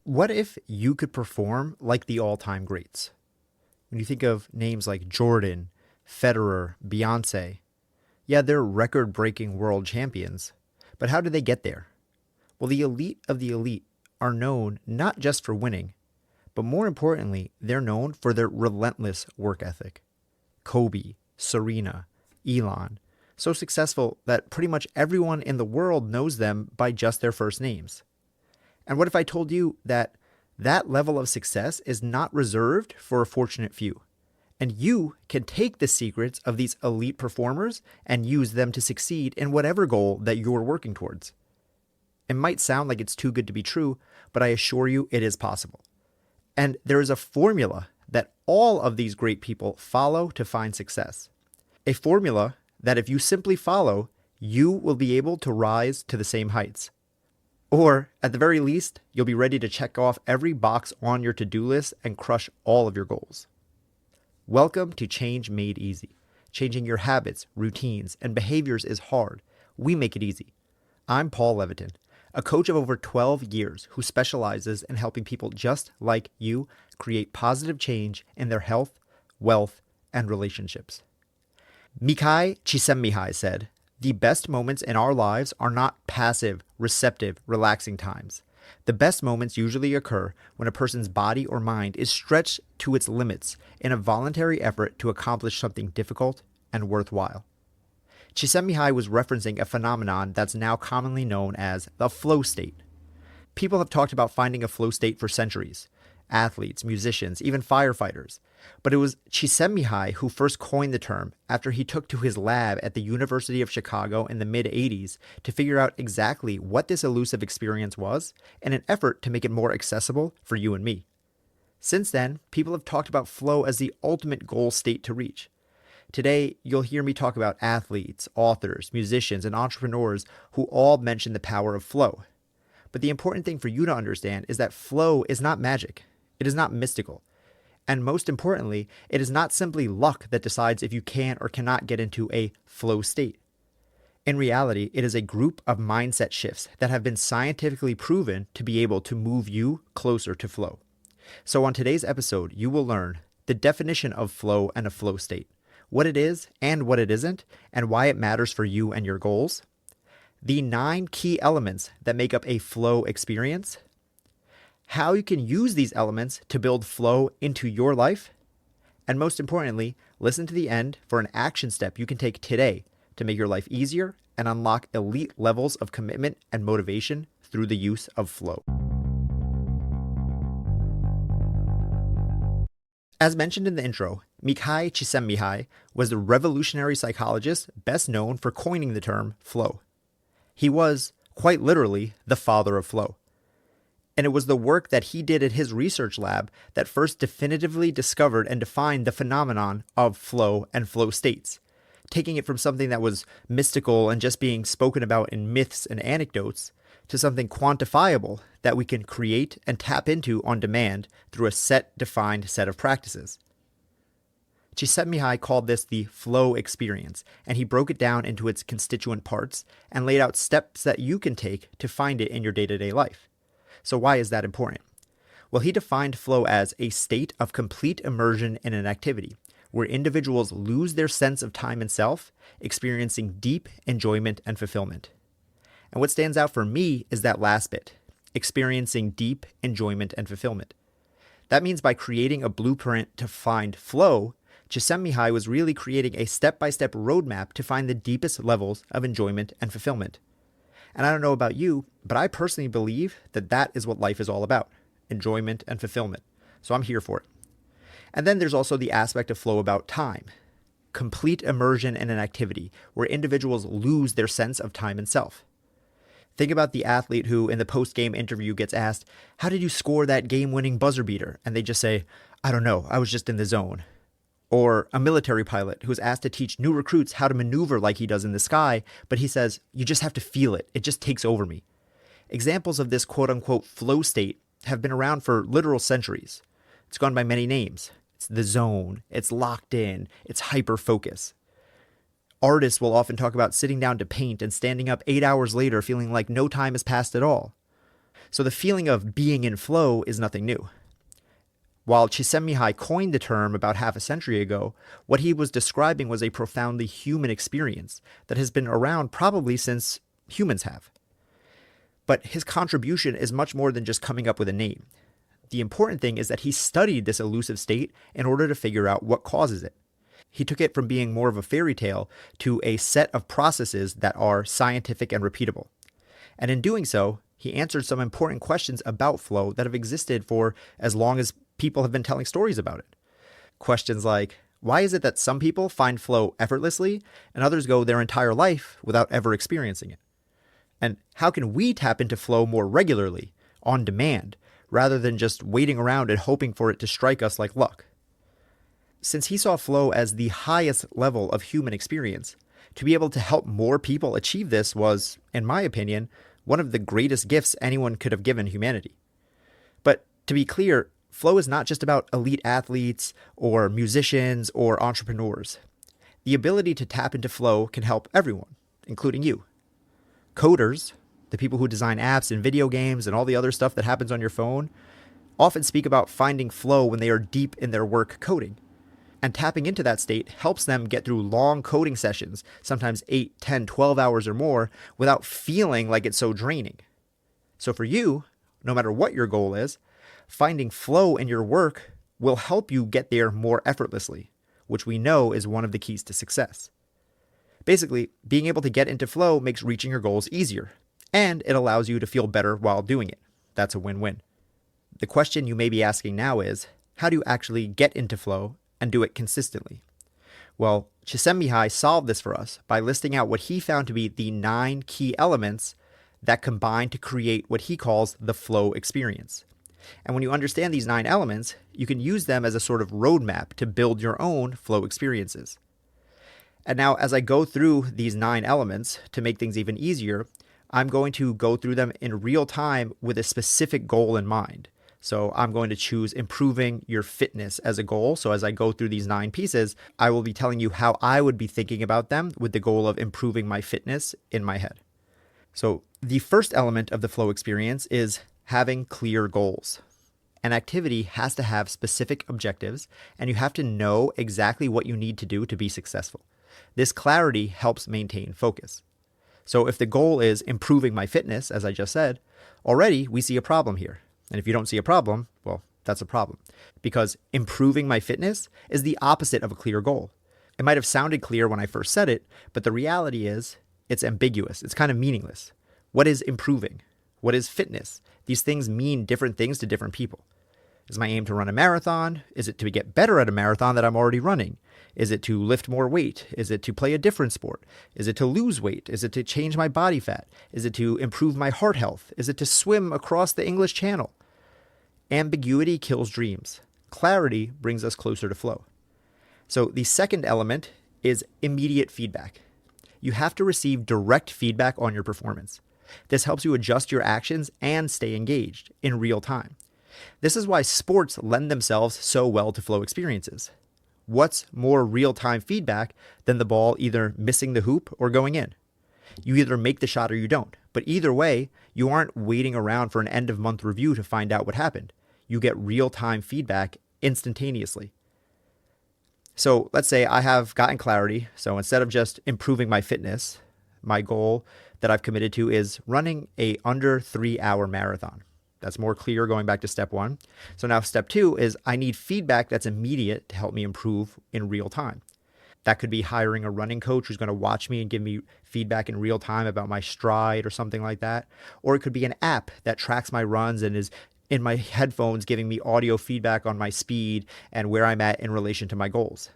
What if you could perform like the all-time greats? When you think of names like Jordan, Federer, Beyonce, yeah, they're record-breaking world champions. But how did they get there? Well, the elite of the elite are known not just for winning, but more importantly, they're known for their relentless work ethic. Kobe, Serena, Elon, so successful that pretty much everyone in the world knows them by just their first names. And what if I told you that that level of success is not reserved for a fortunate few? And you can take the secrets of these elite performers and use them to succeed in whatever goal that you're working towards. It might sound like it's too good to be true, but I assure you it is possible. And there is a formula that all of these great people follow to find success. A formula that if you simply follow, you will be able to rise to the same heights. Or, at the very least, you'll be ready to check off every box on your to-do list and crush all of your goals. Welcome to Change Made Easy. Changing your habits, routines, and behaviors is hard. We make it easy. I'm Paul Leviton, a coach of over 12 years who specializes in helping people just like you create positive change in their health, wealth, and relationships. Mikai Csikszentmihalyi said, "The best moments in our lives are not passive, receptive, relaxing times. The best moments usually occur when a person's body or mind is stretched to its limits in a voluntary effort to accomplish something difficult and worthwhile." Csikszentmihalyi was referencing a phenomenon that's now commonly known as the flow state. People have talked about finding a flow state for centuries. Athletes, musicians, even firefighters. But it was Csikszentmihalyi who first coined the term after he took to his lab at the University of Chicago in the mid-80s to figure out exactly what this elusive experience was in an effort to make it more accessible for you and me. Since then, people have talked about flow as the ultimate goal state to reach. Today, you'll hear me talk about athletes, authors, musicians, and entrepreneurs who all mention the power of flow. But the important thing for you to understand is that flow is not magic. It is not mystical. And most importantly, it is not simply luck that decides if you can or cannot get into a flow state. In reality, it is a group of mindset shifts that have been scientifically proven to be able to move you closer to flow. So on today's episode, you will learn the definition of flow and a flow state, what it is and what it isn't, and why it matters for you and your goals, the 9 key elements that make up a flow experience, how you can use these elements to build flow into your life, and most importantly, listen to the end for an action step you can take today to make your life easier and unlock elite levels of commitment and motivation through the use of flow. As mentioned in the intro, Mikai Csikszentmihalyi was the revolutionary psychologist best known for coining the term flow. He was, quite literally, the father of flow. And it was the work that he did at his research lab that first definitively discovered and defined the phenomenon of flow and flow states, taking it from something that was mystical and just being spoken about in myths and anecdotes to something quantifiable that we can create and tap into on demand through a defined set of practices. Csikszentmihalyi called this the flow experience, and he broke it down into its constituent parts and laid out steps that you can take to find it in your day-to-day life. So why is that important? Well, he defined flow as a state of complete immersion in an activity, where individuals lose their sense of time and self, experiencing deep enjoyment and fulfillment. And what stands out for me is that last bit, experiencing deep enjoyment and fulfillment. That means by creating a blueprint to find flow, Csikszentmihalyi was really creating a step-by-step roadmap to find the deepest levels of enjoyment and fulfillment. And I don't know about you, but I personally believe that that is what life is all about, enjoyment and fulfillment. So I'm here for it. And then there's also the aspect of flow about time, complete immersion in an activity where individuals lose their sense of time and self. Think about the athlete who in the post-game interview gets asked, "How did you score that game-winning buzzer beater?" And they just say, "I don't know, I was just in the zone." Or a military pilot who's asked to teach new recruits how to maneuver like he does in the sky, but he says, "You just have to feel it. It just takes over me." Examples of this quote-unquote flow state have been around for literal centuries. It's gone by many names. It's the zone, it's locked in, it's hyper-focus. Artists will often talk about sitting down to paint and standing up 8 hours later feeling like no time has passed at all. So the feeling of being in flow is nothing new. While Csikszentmihalyi coined the term about half a century ago, what he was describing was a profoundly human experience that has been around probably since humans have. But his contribution is much more than just coming up with a name. The important thing is that he studied this elusive state in order to figure out what causes it. He took it from being more of a fairy tale to a set of processes that are scientific and repeatable. And in doing so, he answered some important questions about flow that have existed for as long as people have been telling stories about it. Questions like, why is it that some people find flow effortlessly and others go their entire life without ever experiencing it? And how can we tap into flow more regularly, on demand, rather than just waiting around and hoping for it to strike us like luck? Since he saw flow as the highest level of human experience, to be able to help more people achieve this was, in my opinion, one of the greatest gifts anyone could have given humanity. But to be clear, flow is not just about elite athletes or musicians or entrepreneurs. The ability to tap into flow can help everyone, including you. Coders, the people who design apps and video games and all the other stuff that happens on your phone, often speak about finding flow when they are deep in their work coding. And tapping into that state helps them get through long coding sessions, sometimes 8, 10, 12 hours or more, without feeling like it's so draining. So for you, no matter what your goal is, finding flow in your work will help you get there more effortlessly, which we know is one of the keys to success. Basically, being able to get into flow makes reaching your goals easier, and it allows you to feel better while doing it. That's a win-win. The question you may be asking now is, how do you actually get into flow and do it consistently? Well, Csikszentmihalyi solved this for us by listing out what he found to be the 9 key elements that combine to create what he calls the flow experience. And when you understand these 9 elements, you can use them as a sort of roadmap to build your own flow experiences. And now, as I go through these 9 elements, to make things even easier, I'm going to go through them in real time with a specific goal in mind. So I'm going to choose improving your fitness as a goal. So as I go through these 9 pieces, I will be telling you how I would be thinking about them with the goal of improving my fitness in my head. So the first element of the flow experience is having clear goals. An activity has to have specific objectives, and you have to know exactly what you need to do to be successful. This clarity helps maintain focus. So if the goal is improving my fitness, as I just said, already we see a problem here. And if you don't see a problem, well, that's a problem. Because improving my fitness is the opposite of a clear goal. It might have sounded clear when I first said it, but the reality is it's ambiguous. It's kind of meaningless. What is improving? What is fitness? These things mean different things to different people. Is my aim to run a marathon? Is it to get better at a marathon that I'm already running? Is it to lift more weight? Is it to play a different sport? Is it to lose weight? Is it to change my body fat? Is it to improve my heart health? Is it to swim across the English Channel? Ambiguity kills dreams. Clarity brings us closer to flow. So the second element is immediate feedback. You have to receive direct feedback on your performance. This helps you adjust your actions and stay engaged in real time. This is why sports lend themselves so well to flow experiences. What's more real-time feedback than the ball either missing the hoop or going in? You either make the shot or you don't. But either way, you aren't waiting around for an end-of-month review to find out what happened. You get real-time feedback instantaneously. So let's say I have gotten clarity. So instead of just improving my fitness, my goal that I've committed to is running a under 3-hour marathon. That's more clear going back to step 1. So now step 2 is I need feedback that's immediate to help me improve in real time. That could be hiring a running coach who's going to watch me and give me feedback in real time about my stride or something like that. Or it could be an app that tracks my runs and is in my headphones giving me audio feedback on my speed and where I'm at in relation to my goals.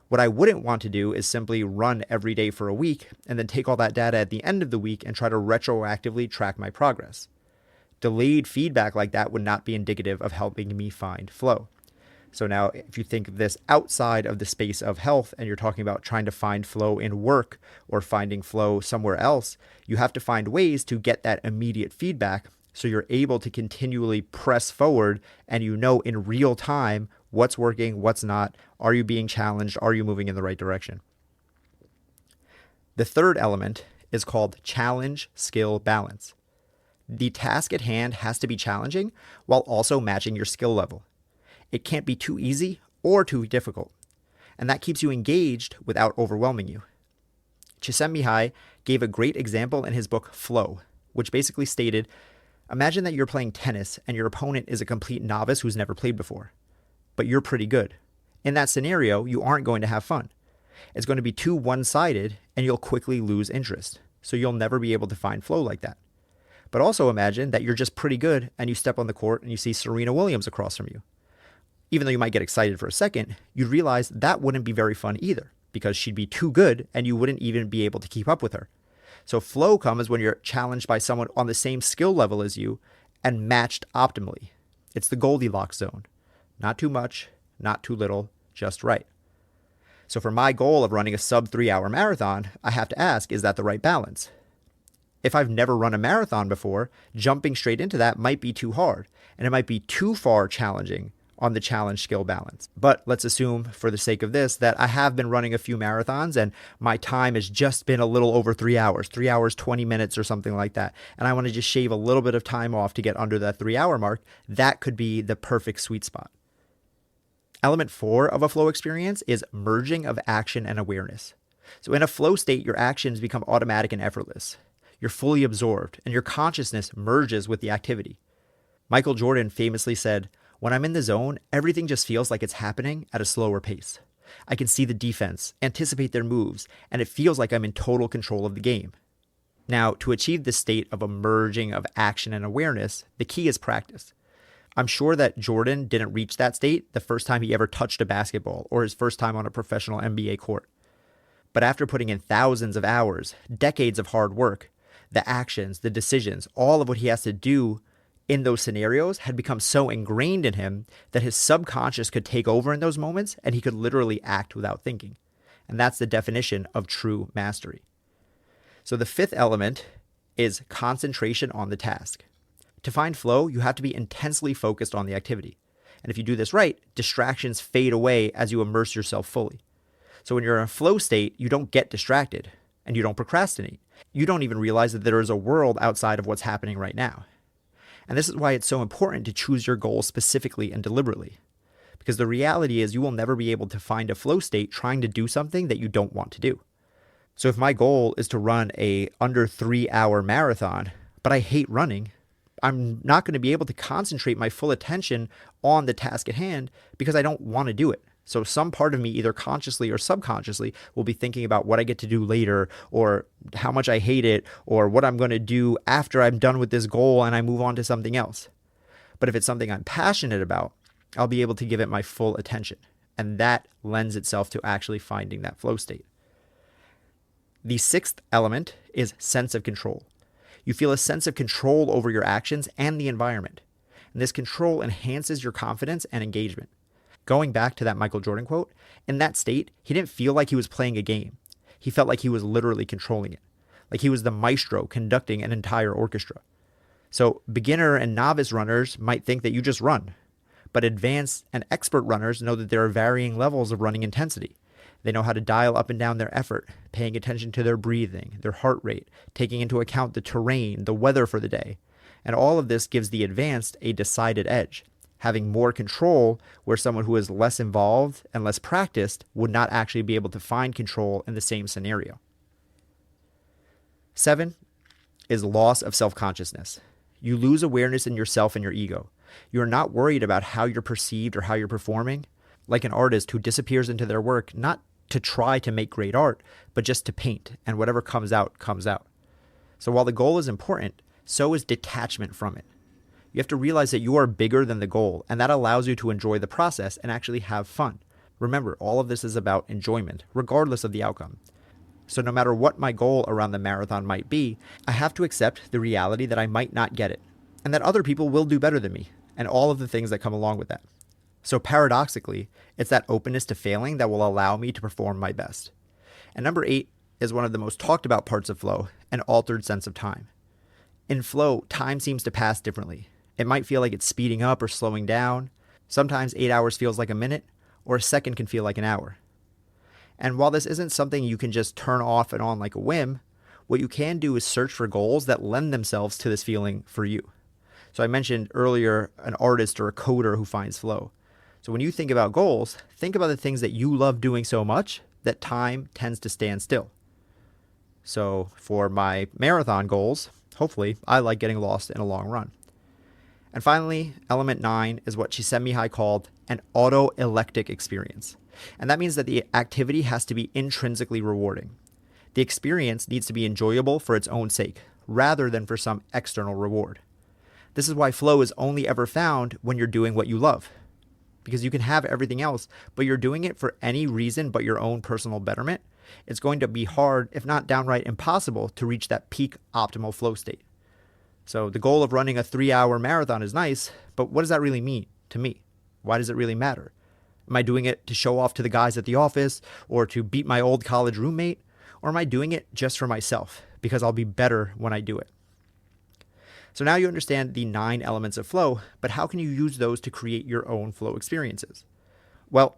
What I wouldn't want to do is simply run every day for a week and then take all that data at the end of the week and try to retroactively track my progress. Delayed feedback like that would not be indicative of helping me find flow. So now if you think of this outside of the space of health and you're talking about trying to find flow in work or finding flow somewhere else, you have to find ways to get that immediate feedback so you're able to continually press forward and you know in real time what's working, what's not, are you being challenged, are you moving in the right direction? The third element is called challenge skill balance. The task at hand has to be challenging while also matching your skill level. It can't be too easy or too difficult, and that keeps you engaged without overwhelming you. Csikszentmihalyi gave a great example in his book Flow, which basically stated, imagine that you're playing tennis and your opponent is a complete novice who's never played before, but you're pretty good. In that scenario, you aren't going to have fun. It's going to be too one-sided and you'll quickly lose interest, so you'll never be able to find flow like that. But also imagine that you're just pretty good and you step on the court and you see Serena Williams across from you. Even though you might get excited for a second, you'd realize that wouldn't be very fun either, because she'd be too good and you wouldn't even be able to keep up with her. So flow comes when you're challenged by someone on the same skill level as you and matched optimally. It's the Goldilocks zone. Not too much, not too little, just right. So for my goal of running a sub 3-hour marathon, I have to ask, is that the right balance? If I've never run a marathon before, jumping straight into that might be too hard, and it might be too far challenging on the challenge skill balance. But let's assume, for the sake of this, that I have been running a few marathons and my time has just been a little over 3 hours, 3 hours, 20 minutes or something like that. And I want to just shave a little bit of time off to get under that 3-hour mark. That could be the perfect sweet spot. Element 4 of a flow experience is merging of action and awareness. So in a flow state, your actions become automatic and effortless. You're fully absorbed and your consciousness merges with the activity. Michael Jordan famously said, when I'm in the zone, everything just feels like it's happening at a slower pace. I can see the defense, anticipate their moves, and it feels like I'm in total control of the game. Now, to achieve this state of a merging of action and awareness, the key is practice. I'm sure that Jordan didn't reach that state the first time he ever touched a basketball or his first time on a professional NBA court. But after putting in thousands of hours, decades of hard work, the actions, the decisions, all of what he has to do in those scenarios had become so ingrained in him that his subconscious could take over in those moments and he could literally act without thinking. And that's the definition of true mastery. So the 5th element is concentration on the task. To find flow, you have to be intensely focused on the activity. And if you do this right, distractions fade away as you immerse yourself fully. So when you're in a flow state, you don't get distracted and you don't procrastinate. You don't even realize that there is a world outside of what's happening right now. And this is why it's so important to choose your goals specifically and deliberately. Because the reality is you will never be able to find a flow state trying to do something that you don't want to do. So if my goal is to run a under 3-hour marathon, but I hate running, I'm not going to be able to concentrate my full attention on the task at hand because I don't want to do it. So some part of me, either consciously or subconsciously, will be thinking about what I get to do later, or how much I hate it, or what I'm going to do after I'm done with this goal and I move on to something else. But if it's something I'm passionate about, I'll be able to give it my full attention. And that lends itself to actually finding that flow state. The 6th element is sense of control. You feel a sense of control over your actions and the environment. And this control enhances your confidence and engagement. Going back to that Michael Jordan quote, in that state, he didn't feel like he was playing a game. He felt like he was literally controlling it, like he was the maestro conducting an entire orchestra. So beginner and novice runners might think that you just run, but advanced and expert runners know that there are varying levels of running intensity. They know how to dial up and down their effort, paying attention to their breathing, their heart rate, taking into account the terrain, the weather for the day. And all of this gives the advanced a decided edge, having more control where someone who is less involved and less practiced would not actually be able to find control in the same scenario. 7 is loss of self-consciousness. You lose awareness in yourself and your ego. You're not worried about how you're perceived or how you're performing, like an artist who disappears into their work, not to try to make great art, but just to paint, and whatever comes out, comes out. So while the goal is important, so is detachment from it. You have to realize that you are bigger than the goal, and that allows you to enjoy the process and actually have fun. Remember, all of this is about enjoyment, regardless of the outcome. So no matter what my goal around the marathon might be, I have to accept the reality that I might not get it, and that other people will do better than me, and all of the things that come along with that. So paradoxically, it's that openness to failing that will allow me to perform my best. And number 8 is one of the most talked about parts of flow, an altered sense of time. In flow, time seems to pass differently. It might feel like it's speeding up or slowing down. Sometimes 8 hours feels like a minute, or a second can feel like an hour. And while this isn't something you can just turn off and on like a whim, what you can do is search for goals that lend themselves to this feeling for you. So I mentioned earlier an artist or a coder who finds flow. So when you think about goals, think about the things that you love doing so much that time tends to stand still. So for my marathon goals, hopefully, I like getting lost in a long run. And finally, element 9 is what Csikszentmihalyi called an autoelectic experience. And that means that the activity has to be intrinsically rewarding. The experience needs to be enjoyable for its own sake, rather than for some external reward. This is why flow is only ever found when you're doing what you love. Because you can have everything else, but you're doing it for any reason but your own personal betterment, it's going to be hard, if not downright impossible, to reach that peak optimal flow state. So the goal of running a 3-hour marathon is nice, but what does that really mean to me? Why does it really matter? Am I doing it to show off to the guys at the office or to beat my old college roommate? Or am I doing it just for myself because I'll be better when I do it? So now you understand the 9 elements of flow, but how can you use those to create your own flow experiences? Well,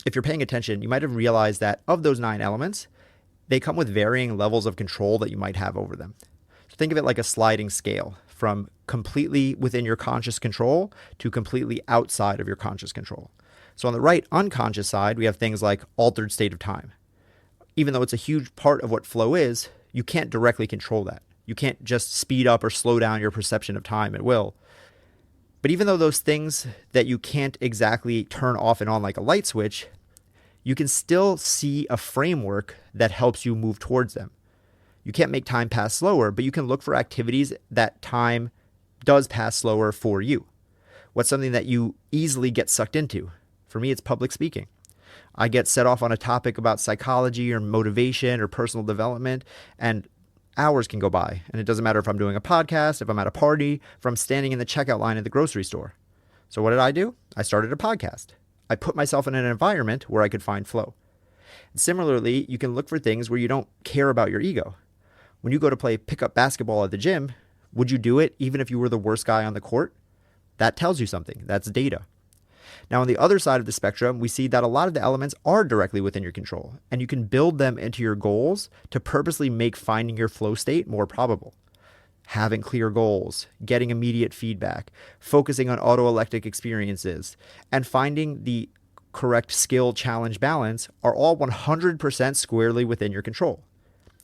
if you're paying attention, you might have realized that of those 9 elements, they come with varying levels of control that you might have over them. So think of it like a sliding scale from completely within your conscious control to completely outside of your conscious control. So on the right unconscious side, we have things like altered state of time. Even though it's a huge part of what flow is, you can't directly control that. You can't just speed up or slow down your perception of time at will. But even though those things that you can't exactly turn off and on like a light switch, you can still see a framework that helps you move towards them. You can't make time pass slower, but you can look for activities that time does pass slower for you. What's something that you easily get sucked into? For me, it's public speaking. I get set off on a topic about psychology or motivation or personal development, and hours can go by. And it doesn't matter if I'm doing a podcast, if I'm at a party, if I'm standing in the checkout line at the grocery store. So what did I do? I started a podcast. I put myself in an environment where I could find flow. And similarly, you can look for things where you don't care about your ego. When you go to play pickup basketball at the gym, would you do it even if you were the worst guy on the court? That tells you something. That's data. Now, on the other side of the spectrum, we see that a lot of the elements are directly within your control, and you can build them into your goals to purposely make finding your flow state more probable. Having clear goals, getting immediate feedback, focusing on autoelectic experiences, and finding the correct skill challenge balance are all 100% squarely within your control.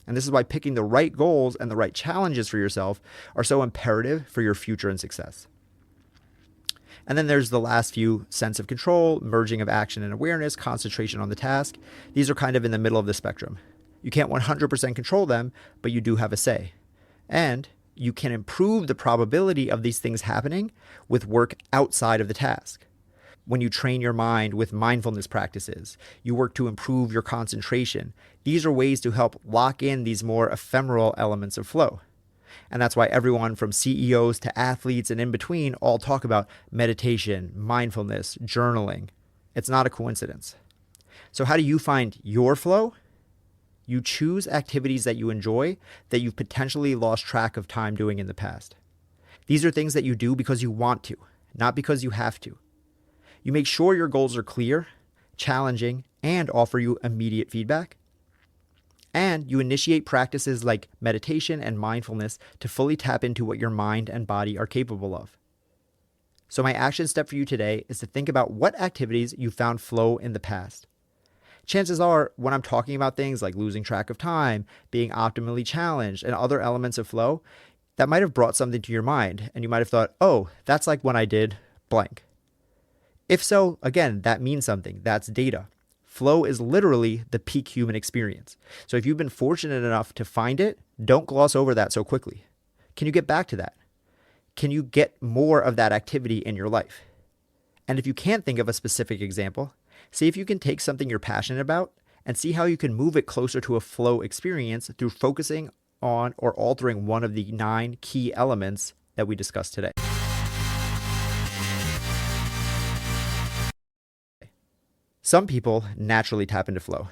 And this is why picking the right goals and the right challenges for yourself are so imperative for your future and success. And then there's the last few: sense of control, merging of action and awareness, concentration on the task. These are kind of in the middle of the spectrum. You can't 100% control them, but you do have a say. And you can improve the probability of these things happening with work outside of the task. When you train your mind with mindfulness practices, you work to improve your concentration. These are ways to help lock in these more ephemeral elements of flow. And that's why everyone from CEOs to athletes and in between all talk about meditation, mindfulness, journaling. It's not a coincidence. So how do you find your flow? You choose activities that you enjoy that you've potentially lost track of time doing in the past. These are things that you do because you want to, not because you have to. You make sure your goals are clear, challenging, and offer you immediate feedback. And you initiate practices like meditation and mindfulness to fully tap into what your mind and body are capable of. So my action step for you today is to think about what activities you found flow in the past. Chances are, when I'm talking about things like losing track of time, being optimally challenged, and other elements of flow, that might have brought something to your mind, and you might have thought, oh, that's like when I did blank. If so, again, that means something. That's data. Flow is literally the peak human experience. So if you've been fortunate enough to find it, don't gloss over that so quickly. Can you get back to that? Can you get more of that activity in your life? And if you can't think of a specific example, see if you can take something you're passionate about and see how you can move it closer to a flow experience through focusing on or altering one of the 9 key elements that we discussed today. Some people naturally tap into flow.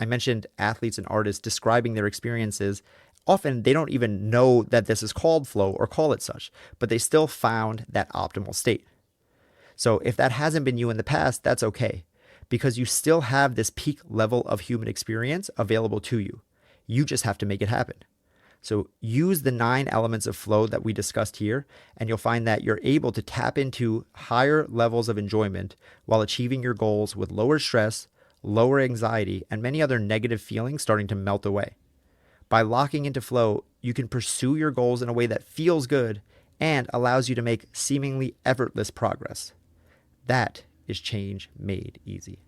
I mentioned athletes and artists describing their experiences. Often they don't even know that this is called flow or call it such, but they still found that optimal state. So if that hasn't been you in the past, that's okay, because you still have this peak level of human experience available to you. You just have to make it happen. So use the 9 elements of flow that we discussed here, and you'll find that you're able to tap into higher levels of enjoyment while achieving your goals with lower stress, lower anxiety, and many other negative feelings starting to melt away. By locking into flow, you can pursue your goals in a way that feels good and allows you to make seemingly effortless progress. That is change made easy.